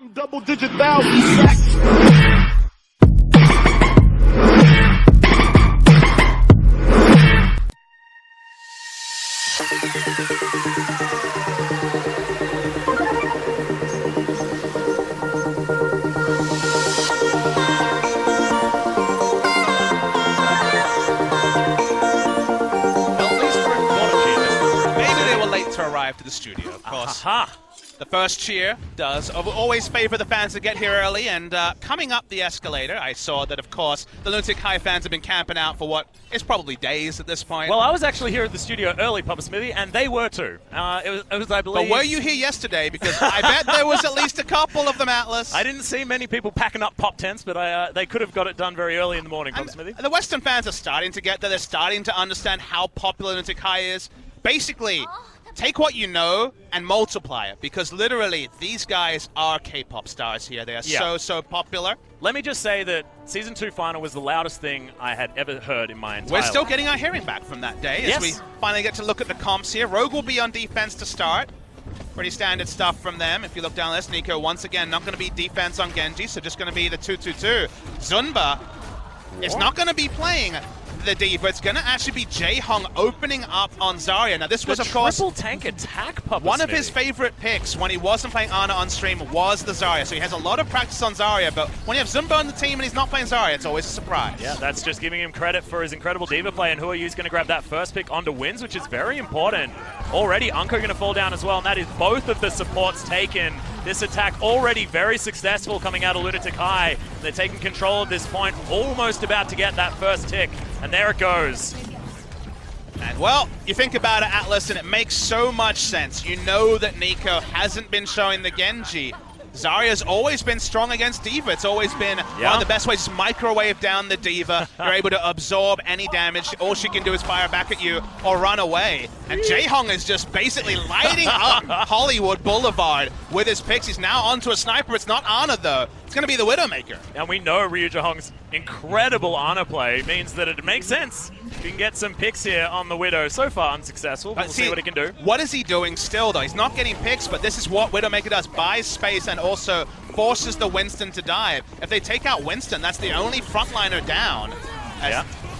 Counting double-digit thousands. To arrive to the studio, of course. The first cheer does always favor the fans that get here early, and coming up the escalator, I saw that, of course, the Lunatic High fans have been camping out for what is probably days at this point. Well, I was actually here at the studio early, Papa Smithy, and they were too. It was, I believe... But were you here yesterday? Because I bet there was at least a couple of them, Atlas. I didn't see many people packing up pop tents, but they could have got it done very early in the morning, Papa Smithy. The Western fans are starting to get there. They're starting to understand how popular Lunatic High is. Basically, take what you know and multiply it, because literally these guys are K-pop stars here. They are so popular. Let me just say that Season 2 final was the loudest thing I had ever heard in my entire life. We're still life. getting our hearing back from that day Yes. as we finally get to look at the comps here. Rogue will be on defense to start. Pretty standard stuff from them. If you look down this, Nico once again not going to be defense on Genji, so just going to be the 2-2-2. Zunba is not going to be playing the D, but it's going to actually be Jae-Hong opening up on Zarya. Now, this was, of course, triple tank attack, Papa one of Smithy. his favorite picks when he wasn't playing Ana on stream was the Zarya. So he has a lot of practice on Zarya, but when you have Zumba on the team and he's not playing Zarya, it's always a surprise. Yeah, that's just giving him credit for his incredible Diva play, and Huayu's going to grab that first pick onto wins, which is very important. Already, Unko going to fall down as well, and that is both of the supports taken. This attack already very successful coming out of Lunatic High. They're taking control at this point, almost about to get that first tick, and there it goes. And well, you think about it, Atlas, and it makes so much sense. You know that Nico hasn't been showing the Genji. Zarya's always been strong against D.Va. It's always been one of the best ways to microwave down the D.Va. You're able to absorb any damage. All she can do is fire back at you or run away. And Jae-Hong is just basically lighting up Hollywood Boulevard with his picks. He's now onto a sniper. It's not Ana, though. It's going to be the Widowmaker. And we know Ryu Jae-Hong's incredible Ana play means that it makes sense. You can get some picks here on the Widow. So far unsuccessful, but we'll see what he can do. What is he doing still, though? He's not getting picks, but this is what Widowmaker does. Buys space and also forces the Winston to dive. If they take out Winston, that's the only frontliner down.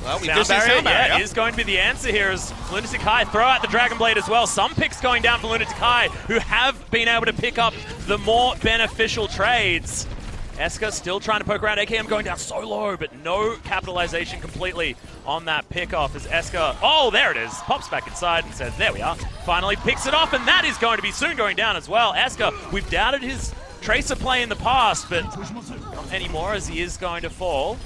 Well, we do see sound barrier. Is going to be the answer here as Lunatic High throw out the Dragon Blade as well. Some picks going down for Lunatic High, who have been able to pick up the more beneficial trades. Eska still trying to poke around. AKM going down so low, but no capitalization completely on that pickoff as Eska, oh, there it is, pops back inside and says, there we are. Finally picks it off, and that is going to be soon going down as well. Eska, we've doubted his Tracer play in the past, but not anymore as he is going to fall.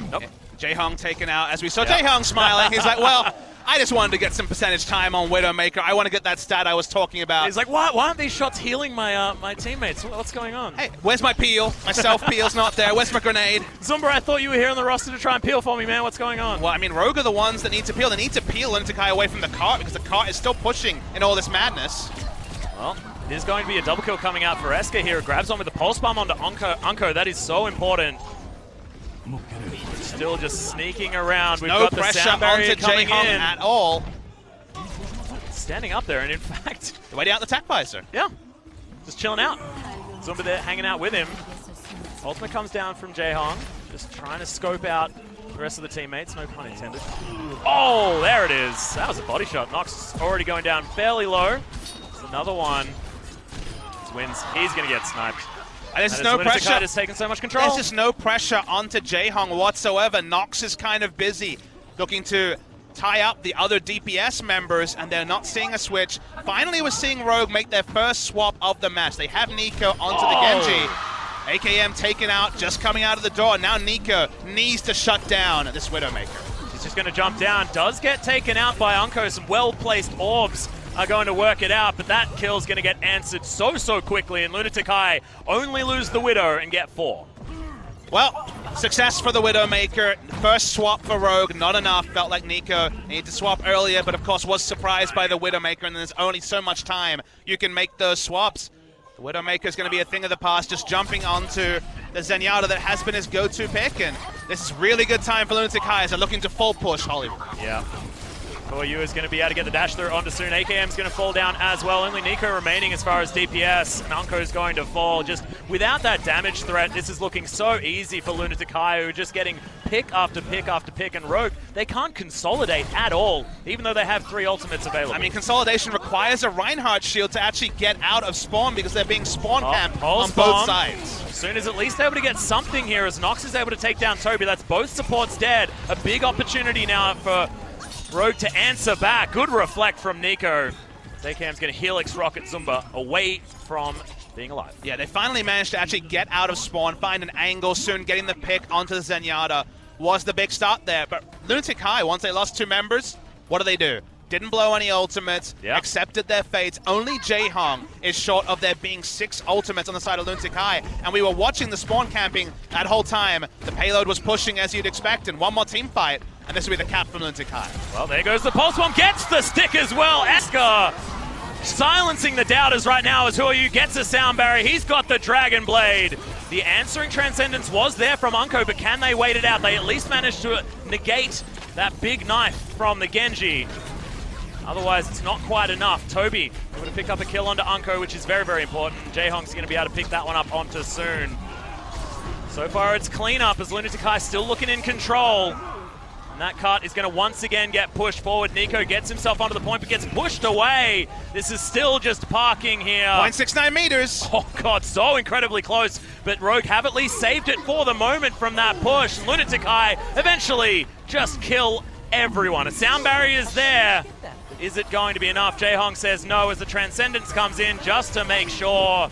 Nope. Jae-Hong taken out. As we saw Jae-Hong smiling, he's like, well, I just wanted to get some percentage time on Widowmaker. I want to get that stat I was talking about. He's like, why aren't these shots healing my my teammates? What's going on? Hey, where's my peel? My self-peel's not there. Where's my grenade? Zumba, I thought you were here on the roster to try and peel for me, man. What's going on? Well, I mean, Rogue are the ones that need to peel. They need to peel Lunatic High away from the cart because the cart is still pushing in all this madness. Well, there's going to be a double kill coming out for Eska here. Grabs on with the pulse bomb onto Unko. That is so important. Still just sneaking around. We've got the sound barrier coming in at all. Standing up there, and in fact, waiting out the attack visor. Yeah, just chilling out. Zumba there, hanging out with him. Ultimate comes down from Jae-Hong, just trying to scope out the rest of the teammates. No pun intended. Oh, there it is. That was a body shot. Nox already going down fairly low. There's another one. Wins. He's going to get sniped. And there's no pressure. Has taken so much control. There's just no pressure onto Jae-Hong whatsoever. Nox is kind of busy looking to tie up the other DPS members, and they're not seeing a switch. Finally, we're seeing Rogue make their first swap of the match. They have Nico onto the Genji. AKM taken out, just coming out of the door. Now Nico needs to shut down this Widowmaker. He's just going to jump down. Does get taken out by Unko. Some well-placed orbs are going to work it out, but that kill's going to get answered so quickly, and Lunatic High only lose the Widow and get 4. Well, success for the Widowmaker. First swap for Rogue, not enough. Felt like Nico needed to swap earlier, but of course was surprised by the Widowmaker, and there's only so much time you can make those swaps. The Widowmaker is going to be a thing of the past, just jumping onto the Zenyatta that has been his go-to pick, and this is really good time for Lunatic High as they're looking to full push Hollywood. Yeah. You is going to be able to get the dash through onto Soon. AKM's going to fall down as well. Only Nico remaining as far as DPS. And Unko's going to fall. Just without that damage threat, this is looking so easy for Lunatic, who are just getting pick after pick after pick. And Rogue, they can't consolidate at all, even though they have 3 ultimates available. I mean, consolidation requires a Reinhardt shield to actually get out of spawn because they're being spawn camped on both sides. Soon is at least able to get something here as Nox is able to take down Toby. That's both supports dead. A big opportunity now for Rogue to answer back. Good reflect from Nico. Zaycam's going to Helix Rocket Zumba away from being alive. Yeah, they finally managed to actually get out of spawn, find an angle. Soon getting the pick onto the Zenyatta was the big start there. But Lunatic High, once they lost 2 members, what do? Didn't blow any ultimates, accepted their fates. Only Jaehong is short of there being 6 ultimates on the side of Lunatic High. And we were watching the spawn camping that whole time. The payload was pushing as you'd expect, and one more team fight. And this will be the cap from Lunatic High. Well, there goes the Pulse Bomb. Gets the stick as well. Esker silencing the doubters right now as Who gets a sound barrier. He's got the Dragon Blade. The answering Transcendence was there from Unko, but can they wait it out? They at least managed to negate that big knife from the Genji. Otherwise, it's not quite enough. Toby able to pick up a kill onto Unko, which is very, very important. Jaehong's going to be able to pick that one up onto Soon. So far, it's clean up as Lunatic High still looking in control. And that cart is going to once again get pushed forward. Nico gets himself onto the point, but gets pushed away. This is still just parking here. 0.69 meters. Oh, God, so incredibly close. But Rogue have at least saved it for the moment from that push. Lunatic High eventually just kill everyone. A sound barrier is there. Is it going to be enough? Jaehong says no as the Transcendence comes in just to make sure.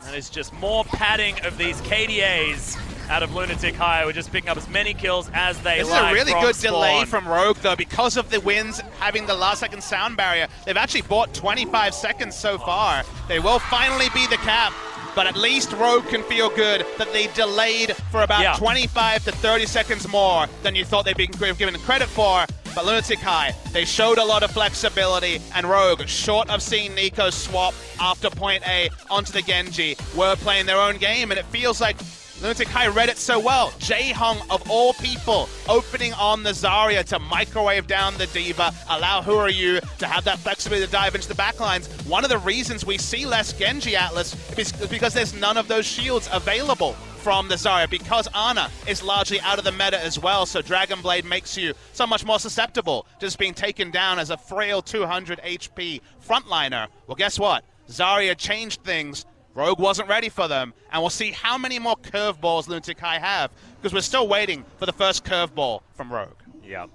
And it's just more padding of these KDAs out of Lunatic High. We're just picking up as many kills as they like. This is a really good spawn. delay from Rogue, though, because of the wins having the last second sound barrier. They've actually bought 25 seconds so far. They will finally be the cap, but at least Rogue can feel good that they delayed for about 25 to 30 seconds more than you thought they'd be given credit for. But Lunatic High, they showed a lot of flexibility, and Rogue, short of seeing Nico swap after point A onto the Genji, were playing their own game, and it feels like Lunatic High read it so well. Jaehong, of all people, opening on the Zarya to microwave down the Diva, allow Who to have that flexibility to dive into the backlines. One of the reasons we see less Genji Atlas is because there's none of those shields available from the Zarya, because Ana is largely out of the meta as well, so Dragon Blade makes you so much more susceptible to just being taken down as a frail 200 HP frontliner. Well, guess what? Zarya changed things. Rogue wasn't ready for them, and we'll see how many more curveballs Lunatic High have, because we're still waiting for the first curveball from Rogue. Yeah,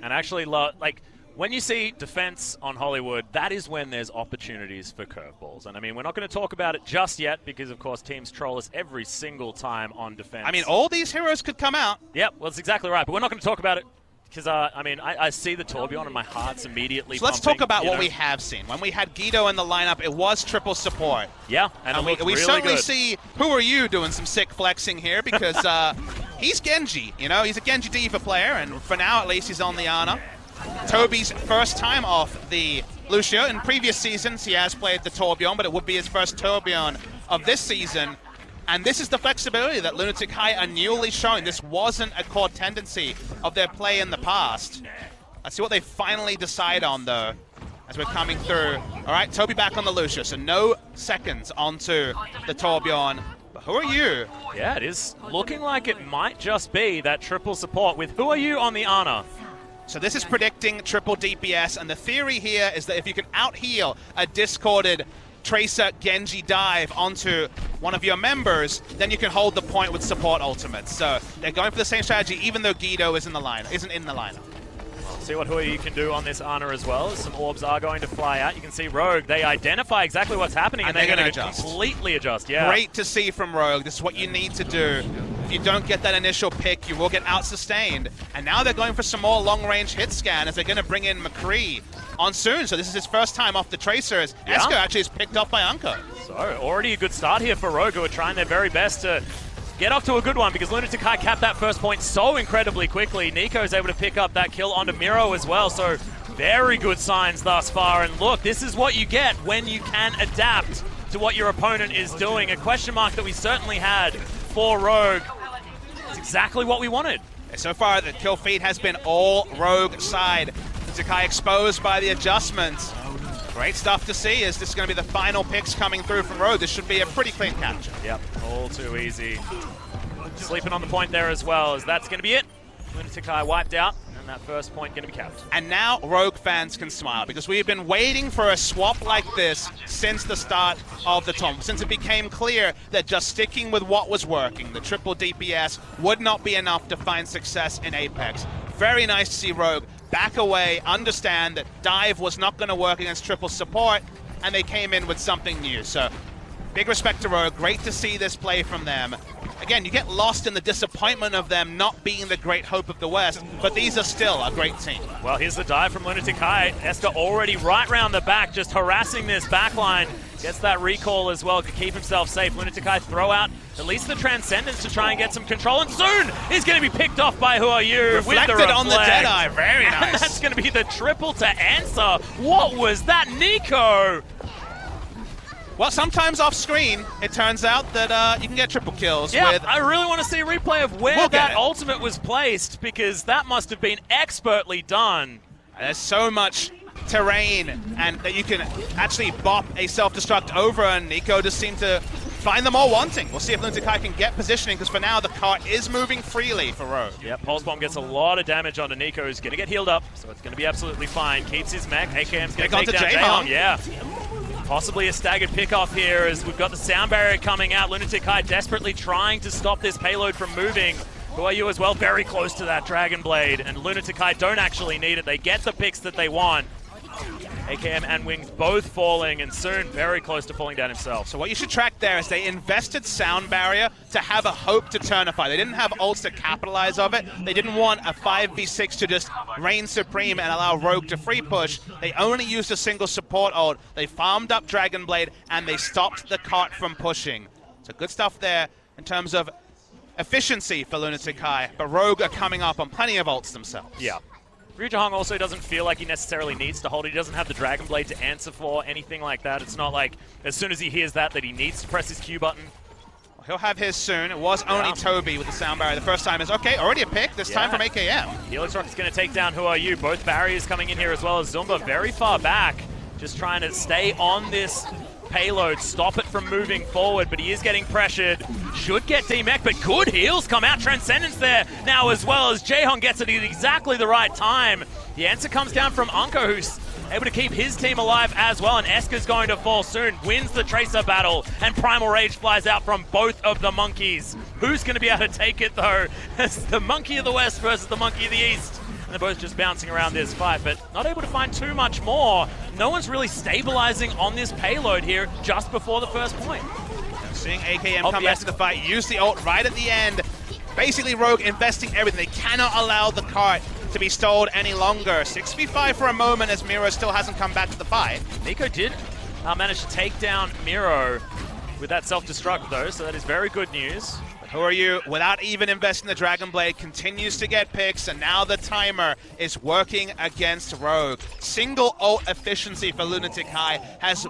and actually, like, when you see defense on Hollywood, that is when there's opportunities for curveballs. And I mean, we're not going to talk about it just yet because, of course, teams troll us every single time on defense. I mean, all these heroes could come out. Yep, well, that's exactly right. But we're not going to talk about it because, I mean, I see the Tourbillon and my heart's immediately So let's talk about what we have seen. When we had Guido in the lineup, it was triple support. Yeah, and we really certainly good. see Who doing some sick flexing here because he's Genji. You know, he's a Genji Diva player, and for now, at least, he's on the Ana. Toby's first time off the Lucio. In previous seasons, he has played the Tourbillon, but it would be his first Tourbillon of this season. And this is the flexibility that Lunatic High are newly showing. This wasn't a core tendency of their play in the past. Let's see what they finally decide on, though, as we're coming through. All right, Toby back on the Lucio, so no seconds onto the Tourbillon. But Who Yeah, it is looking like it might just be that triple support with Who on the Ana. So this is predicting triple DPS, and the theory here is that if you can out-heal a discorded Tracer Genji dive onto one of your members, then you can hold the point with support ultimates. So they're going for the same strategy, even though Guido isn't in the lineup. See what Hui can do on this Ana as well. Some orbs are going to fly out. You can see Rogue, they identify exactly what's happening, and they're going to completely adjust. Yeah. Great to see from Rogue. This is what you need to do. If you don't get that initial pick, you will get out-sustained. And now they're going for some more long-range hit scan as they're going to bring in McCree on Soon. So this is his first time off the Tracers. Yeah. Esko actually is picked off by Unko. So already a good start here for Rogue, who are trying their very best to get off to a good one, because Lunatic High capped that first point so incredibly quickly. Nico's able to pick up that kill onto Miro as well, so very good signs thus far. And look, this is what you get when you can adapt to what your opponent is doing. A question mark that we certainly had for Rogue. It's exactly what we wanted. So far, the kill feed has been all Rogue side. Lunatic Kai exposed by the adjustments. Great stuff to see. Is this going to be the final picks coming through from Rogue? This should be a pretty clean capture. Yep, all too easy. Sleeping on the point there as well, as that's going to be it. Lunatic Kai wiped out, and that first point going to be capped. And now Rogue fans can smile, because we've been waiting for a swap like this since the start of the tournament, since it became clear that just sticking with what was working, the triple DPS, would not be enough to find success in Apex. Very nice to see Rogue back away, understand that dive was not going to work against triple support, and they came in with something new. So big respect to Rogue. Great to see this play from them. Again, you get lost in the disappointment of them not being the great hope of the West, but these are still a great team. Well, here's the dive from Lunatic Kai. Esker already right round the back, just harassing this backline. Gets that recall as well to keep himself safe. Lunatic Kai throw out at least the Transcendence to try and get some control, and soon he's going to be picked off by Who Are You. Reflected with the on the Deadeye, very nice. And that's going to be the triple to answer. What was that, Nico? Well, sometimes off screen, it turns out that you can get triple kills. Yeah, with... I really want to see a replay of where that ultimate was placed, because that must have been expertly done. There's so much terrain, and that you can actually bop a self-destruct over, and Nico just seemed to find them all wanting. We'll see if Lunatic Kai can get positioning, because for now the cart is moving freely for Rogue. Yep, Pulse Bomb gets a lot of damage onto Nico, who's going to get healed up, so it's going to be absolutely fine. Keeps his mech. AKM's going to take down J-Hong. Yeah. Possibly a staggered pickoff here, as we've got the sound barrier coming out. Lunatic Kai desperately trying to stop this payload from moving. Who Are You as well, very close to that Dragon Blade, and Lunatic Kai don't actually need it. They get the picks that they want. AKM and Wings both falling, and soon very close to falling down himself. So what you should track there is they invested sound barrier to have a hope to turnify. They didn't have ults to capitalize of it. They didn't want a 5v6 to just reign supreme and allow Rogue to free push. They only used a single support ult. They farmed up Dragon Blade, and they stopped the cart from pushing. So good stuff there in terms of efficiency for Lunatic Kai, but Rogue are coming up on plenty of ults themselves. Yeah. J-Hong also doesn't feel like he necessarily needs to hold it. He doesn't have the Dragon Blade to answer for, anything like that. It's not like as soon as he hears that he needs to press his Q button. He'll have his soon. It was only Toby with the sound barrier. The first time is, okay, already a pick, this time from AKM. Helix Rocket's going to take down Who Are You. Both barriers coming in here as well as Zumba very far back. Just trying to stay on this payload, stop it from moving forward, but he is getting pressured. Should get D-Mech, but good heals come out. Transcendence there now as well, as J-Hong gets it at exactly the right time. The answer comes down from Unko, who's able to keep his team alive as well, and Esker's going to fall soon. Wins the Tracer battle, and Primal Rage flies out from both of the monkeys. Who's going to be able to take it, though? It's the Monkey of the West versus the Monkey of the East. And they're both just bouncing around this fight, but not able to find too much more. No one's really stabilizing on this payload here just before the first point. Seeing AKM come back to the fight, use the ult right at the end. Basically, Rogue investing everything. They cannot allow the cart to be stalled any longer. 6v5 for a moment, as Miro still hasn't come back to the fight. Nico did manage to take down Miro with that self-destruct, though, so that is very good news. Who Are You, without even investing the Dragon Blade, continues to get picks, and now the timer is working against Rogue. Single ult efficiency for Lunatic Kai has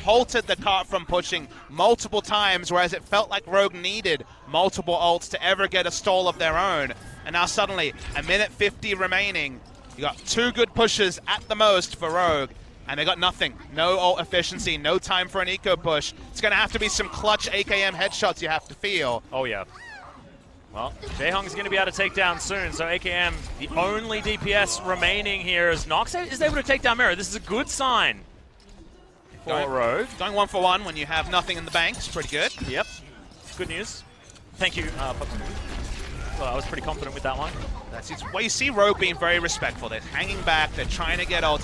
halted the cart from pushing multiple times, whereas it felt like Rogue needed multiple ults to ever get a stall of their own. And now suddenly, a minute 50 remaining. You got two good pushes at the most for Rogue, and they got nothing. No ult efficiency, no time for an eco push. It's going to have to be some clutch AKM headshots you have to feel. Oh, yeah. Well, J-Hong's going to be able to take down soon, so AKM, the only DPS remaining here, as Nox is able to take down Miro. This is a good sign for Rogue. Going 1-for-1 when you have nothing in the bank is pretty good. Yep. Good news. Thank you. Well, I was pretty confident with that one. Well, you see Rogue being very respectful. They're hanging back. They're trying to get ult.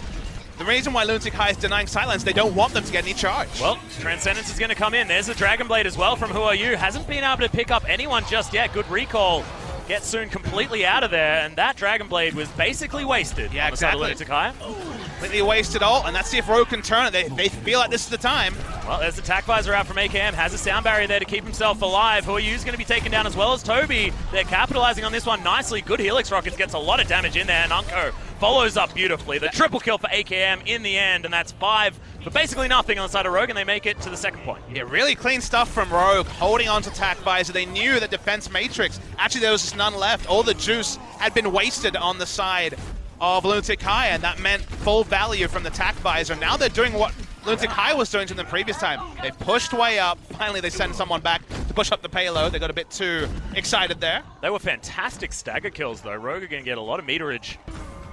The reason why Lunatic Kai is denying silence, they don't want them to get any charge. Well, Transcendence is going to come in. There's a Dragon Blade as well from Who Are You. Hasn't been able to pick up anyone just yet. Good recall. Gets soon completely out of there, and that Dragon Blade was basically wasted. Yeah, exactly. Lunatic Kai. Completely wasted ult, and let's see if Rogue can turn it. They feel like this is the time. Well, there's the attack visor out from AKM. Has a sound barrier there to keep himself alive. Who Are You's going to be taken down as well as Toby. They're capitalizing on this one nicely. Good Helix Rockets gets a lot of damage in there, and Unko follows up beautifully. The triple kill for AKM in the end, and that's 5 for basically nothing on the side of Rogue, and they make it to the second point. Yeah, really clean stuff from Rogue, holding on to attack visor. They knew that defense matrix, actually there was just none left. All the juice had been wasted on the side of Lunatic High, and that meant full value from the tack visor. Now they're doing what Lunatic High was doing to them the previous time. They pushed way up. Finally, they send someone back to push up the payload. They got a bit too excited there. They were fantastic stagger kills, though. Rogue are going to get a lot of meterage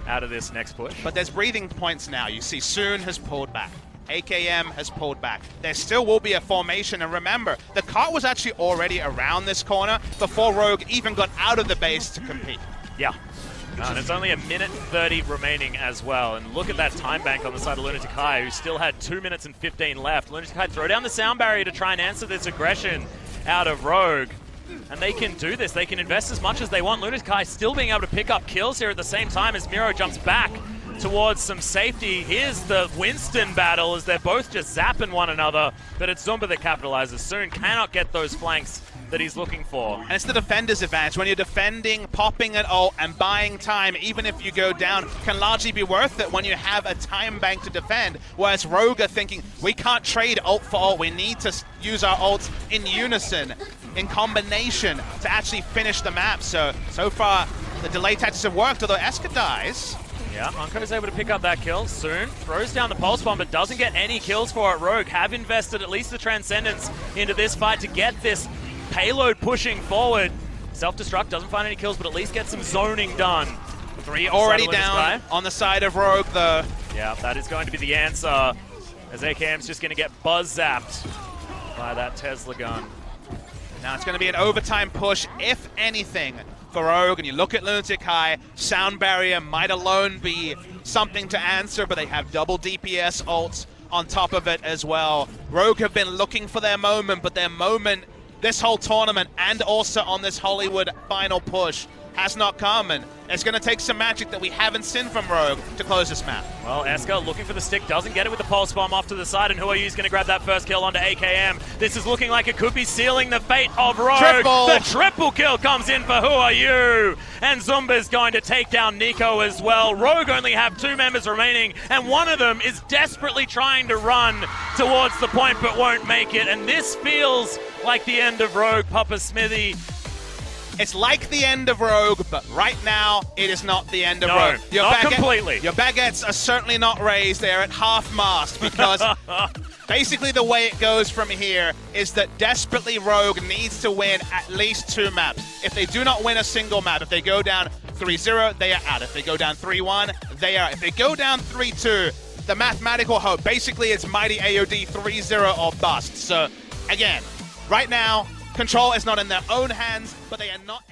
out of this next push. But there's breathing points now. You see Soon has pulled back. AKM has pulled back. There still will be a formation, and remember, the cart was actually already around this corner before Rogue even got out of the base to compete. Yeah. And it's only 1:30 remaining as well. And look at that time bank on the side of Lunatic High, who still had 2 minutes and 15 left. Lunatic High throw down the sound barrier to try and answer this aggression out of Rogue. And they can do this. They can invest as much as they want. Lunatic High still being able to pick up kills here at the same time as Miro jumps back towards some safety. Here's the Winston battle as they're both just zapping one another. But it's Zumba that capitalizes. Soon cannot get those flanks that he's looking for. And it's the defender's advantage. When you're defending, popping at ult, and buying time, even if you go down, can largely be worth it when you have a time bank to defend. Whereas Rogue are thinking, we can't trade ult for ult. We need to use our ults in unison, in combination, to actually finish the map. So far, the delay tactics have worked, although Eska dies. Yeah, Unko is able to pick up that kill. Soon throws down the pulse bomb, but doesn't get any kills for it. Rogue have invested at least the Transcendence into this fight to get this payload pushing forward. Self-destruct doesn't find any kills, but at least get some zoning done. 3 already down on the side of Rogue, though. Yeah, that is going to be the answer, as AKM's just going to get buzz-zapped by that Tesla gun. Now it's going to be an overtime push, if anything, for Rogue. And you look at Lunatic High, sound barrier might alone be something to answer, but they have double DPS ults on top of it as well. Rogue have been looking for their moment, but their moment this whole tournament and also on this Hollywood final push has not come, and it's going to take some magic that we haven't seen from Rogue to close this map. Well, Eska looking for the stick, doesn't get it with the pulse bomb off to the side, and Huayu's going to grab that first kill onto AKM. This is looking like it could be sealing the fate of Rogue. Triple. The triple kill comes in for Huayu, and Zumba's going to take down Nico as well. Rogue only have 2 members remaining, and one of them is desperately trying to run towards the point but won't make it, and this feels like the end of Rogue, Papa Smithy. It's like the end of Rogue, but right now, it is not the end of Rogue. Not completely. Your baguettes are certainly not raised. They're at half-mast, because basically the way it goes from here is that desperately Rogue needs to win at least 2 maps. If they do not win a single map, if they go down 3-0, they are out. If they go down 3-1, they are out. If they go down 3-2, the mathematical hope basically is Mighty AOD 3-0 or bust. So, again, right now, control is not in their own hands, but they are not...